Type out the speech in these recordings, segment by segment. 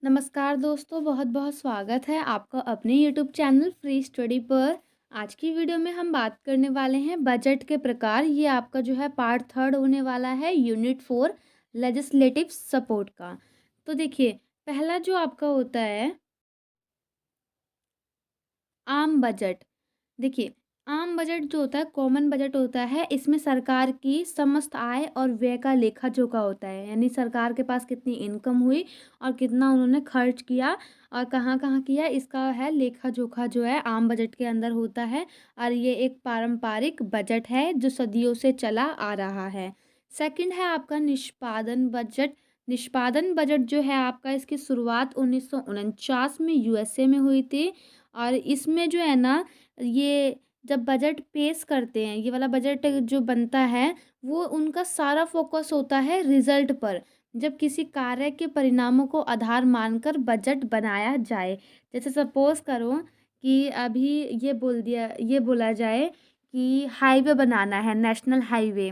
नमस्कार दोस्तों, बहुत बहुत स्वागत है आपका अपने यूट्यूब चैनल फ्री स्टडी पर। आज की वीडियो में हम बात करने वाले हैं बजट के प्रकार। ये आपका जो है पार्ट थर्ड होने वाला है यूनिट 4 लेजिस्लेटिव सपोर्ट का। तो देखिए, पहला जो आपका होता है आम बजट। देखिए, आम बजट जो होता है कॉमन बजट होता है। इसमें सरकार की समस्त आय और व्यय का लेखा जोखा होता है, यानी सरकार के पास कितनी इनकम हुई और कितना उन्होंने खर्च किया और कहाँ-कहाँ किया, इसका है लेखा जोखा जो है आम बजट के अंदर होता है। और ये एक पारंपरिक बजट है जो सदियों से चला आ रहा है। सेकंड है आपका निष्पादन बजट। निष्पादन बजट जो है आपका, इसकी शुरुआत 1949 में यूएसए में हुई थी। और इसमें जो है ना, ये जब बजट पेश करते हैं, ये वाला बजट जो बनता है, वो उनका सारा फोकस होता है रिजल्ट पर। जब किसी कार्य के परिणामों को आधार मानकर बजट बनाया जाए, जैसे सपोज करो कि अभी ये बोला जाए कि हाईवे बनाना है, नेशनल हाईवे।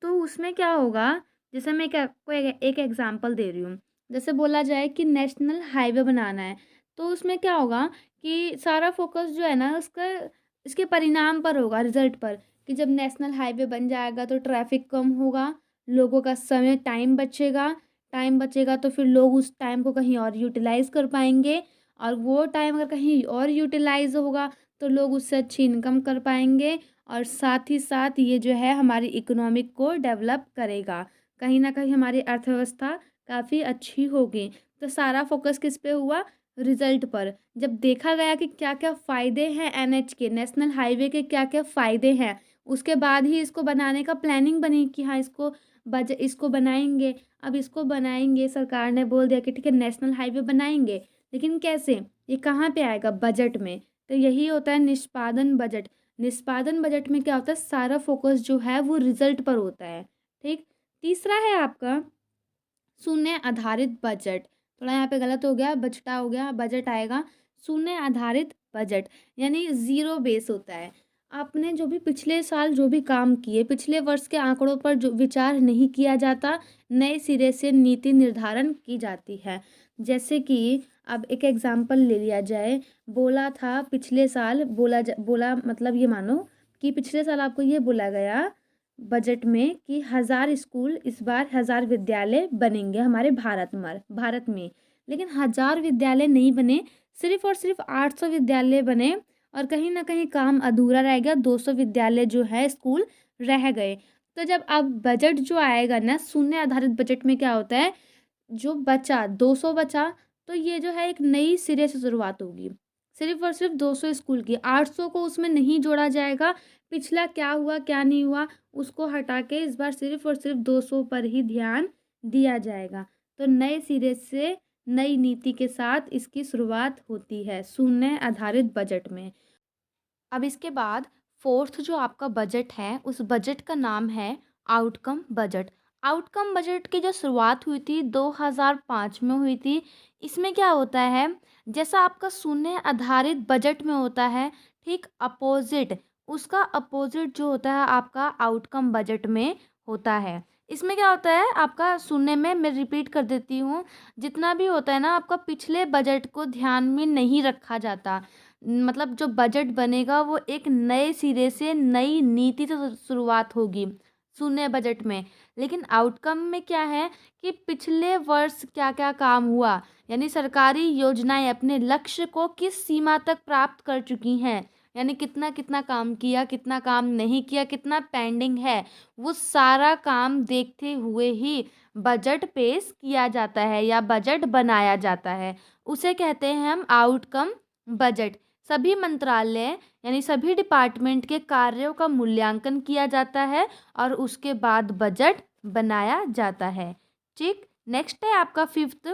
तो उसमें क्या होगा, जैसे मैं क्या आपको एक एग्जांपल दे रही हूँ। जैसे बोला जाए कि नेशनल हाईवे बनाना है, तो उसमें क्या होगा कि सारा फोकस जो है ना उसका इसके परिणाम पर होगा, रिजल्ट पर। कि जब नेशनल हाईवे बन जाएगा तो ट्रैफिक कम होगा, लोगों का समय टाइम बचेगा तो फिर लोग उस टाइम को कहीं और यूटिलाइज़ कर पाएंगे। और वो टाइम अगर कहीं और यूटिलाइज़ होगा तो लोग उससे अच्छी इनकम कर पाएंगे। और साथ ही साथ ये जो है हमारी इकोनॉमिक को डेवलप करेगा, कहीं ना कहीं हमारी अर्थव्यवस्था काफ़ी अच्छी होगी। तो सारा फोकस किस पे हुआ, रिजल्ट पर। जब देखा गया कि क्या क्या फ़ायदे हैं एनएच के, नेशनल हाईवे के क्या क्या फ़ायदे हैं, उसके बाद ही इसको बनाने का प्लानिंग बनी कि हाँ इसको बनाएंगे। अब इसको बनाएंगे, सरकार ने बोल दिया कि ठीक है नेशनल हाईवे बनाएंगे, लेकिन कैसे, ये कहाँ पे आएगा, बजट में। तो यही होता है निष्पादन बजट। निष्पादन बजट में क्या होता है, सारा फोकस जो है वो रिजल्ट पर होता है। ठीक। तीसरा है आपका शून्य आधारित बजट। थोड़ा यहाँ पे गलत हो गया, बजटा हो गया, बजट आएगा। शून्य आधारित बजट यानी ज़ीरो बेस होता है। आपने जो भी पिछले साल जो भी काम किए, पिछले वर्ष के आंकड़ों पर जो विचार नहीं किया जाता, नए सिरे से नीति निर्धारण की जाती है। जैसे कि अब एक एग्जाम्पल ले लिया जाए, बोला था पिछले साल, बोला मतलब ये मानो कि पिछले साल आपको ये बोला गया बजट में कि 1000 स्कूल, इस बार 1000 विद्यालय बनेंगे हमारे भारत में। लेकिन 1000 विद्यालय नहीं बने, सिर्फ और सिर्फ 800 विद्यालय बने। और कहीं ना कहीं काम अधूरा रह गया, 200 विद्यालय जो है स्कूल रह गए। तो जब अब बजट जो आएगा ना, शून्य आधारित बजट में क्या होता है, जो बचा 200 बचा, तो ये जो है एक नई सिरे से शुरुआत होगी। सिर्फ और सिर्फ 200 स्कूल की, 800 को उसमें नहीं जोड़ा जाएगा। पिछला क्या हुआ क्या नहीं हुआ उसको हटा के इस बार सिर्फ और सिर्फ 200 पर ही ध्यान दिया जाएगा। तो नए सिरे से नई नीति के साथ इसकी शुरुआत होती है शून्य आधारित बजट में। अब इसके बाद फोर्थ जो आपका बजट है, उस बजट का नाम है आउटकम बजट। आउटकम बजट की जो शुरुआत हुई थी 2005 में हुई थी। इसमें क्या होता है, जैसा आपका शून्य आधारित बजट में होता है, ठीक अपोजिट, उसका अपोजिट जो होता है आपका आउटकम बजट में होता है। इसमें क्या होता है आपका, सुनने में मैं रिपीट कर देती हूँ, जितना भी होता है ना आपका पिछले बजट को ध्यान में नहीं रखा जाता। मतलब जो बजट बनेगा वो एक नए सिरे से नई नीति से शुरुआत होगी शून्य बजट में। लेकिन आउटकम में क्या है कि पिछले वर्ष क्या क्या काम हुआ, यानी सरकारी योजनाएं अपने लक्ष्य को किस सीमा तक प्राप्त कर चुकी हैं, यानी कितना कितना काम किया, कितना काम नहीं किया, कितना पेंडिंग है, वो सारा काम देखते हुए ही बजट पेश किया जाता है या बजट बनाया जाता है। उसे कहते हैं हम आउटकम बजट। सभी मंत्रालय यानी सभी डिपार्टमेंट के कार्यों का मूल्यांकन किया जाता है और उसके बाद बजट बनाया जाता है। ठीक। नेक्स्ट है आपका फिफ्थ,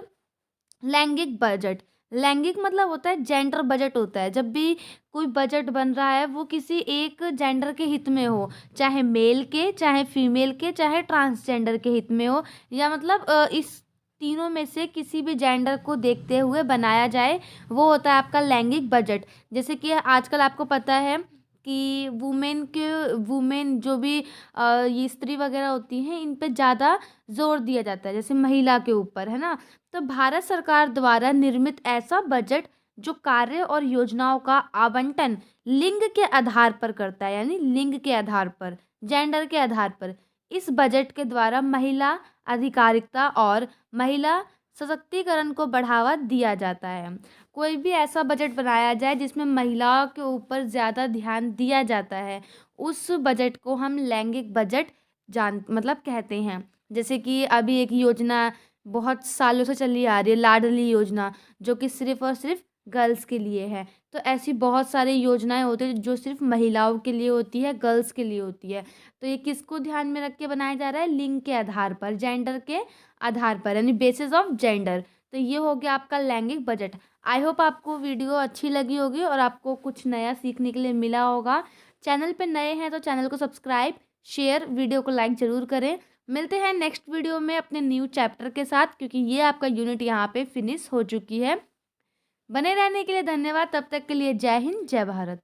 लैंगिक बजट। लैंगिक मतलब होता है जेंडर बजट होता है। जब भी कोई बजट बन रहा है वो किसी एक जेंडर के हित में हो, चाहे मेल के, चाहे फीमेल के, चाहे ट्रांसजेंडर के हित में हो, या मतलब इस तीनों में से किसी भी जेंडर को देखते हुए बनाया जाए, वो होता है आपका लैंगिक बजट। जैसे कि आजकल आपको पता है कि वुमेन जो भी ये स्त्री वगैरह होती हैं, इन पे ज़्यादा जोर दिया जाता है, जैसे महिला के ऊपर, है ना। तो भारत सरकार द्वारा निर्मित ऐसा बजट जो कार्य और योजनाओं का आवंटन लिंग के आधार पर करता है, यानी लिंग के आधार पर, जेंडर के आधार पर। इस बजट के द्वारा महिला अधिकारिता और महिला सशक्तिकरण को बढ़ावा दिया जाता है। कोई भी ऐसा बजट बनाया जाए जिसमें महिलाओं के ऊपर ज़्यादा ध्यान दिया जाता है, उस बजट को हम लैंगिक बजट मतलब कहते हैं। जैसे कि अभी एक योजना बहुत सालों से चली आ रही है, लाडली योजना, जो कि सिर्फ और सिर्फ गर्ल्स के लिए है। तो ऐसी बहुत सारी योजनाएं होती है जो सिर्फ महिलाओं के लिए होती है, गर्ल्स के लिए होती है। तो ये किसको ध्यान में रख के बनाया जा रहा है? लिंग के आधार पर, जेंडर के आधार पर, यानी बेसिस ऑफ जेंडर। तो ये हो गया आपका लैंगिक बजट। आई होप आपको वीडियो अच्छी लगी होगी और आपको कुछ नया सीखने के लिए मिला होगा। चैनल पे नए हैं तो चैनल को सब्सक्राइब, शेयर, वीडियो को लाइक ज़रूर करें। मिलते हैं नेक्स्ट वीडियो में अपने न्यू चैप्टर के साथ, क्योंकि ये आपका यूनिट यहाँ पे फिनिश हो चुकी है। बने रहने के लिए धन्यवाद। तब तक के लिए जय हिंद, जय भारत।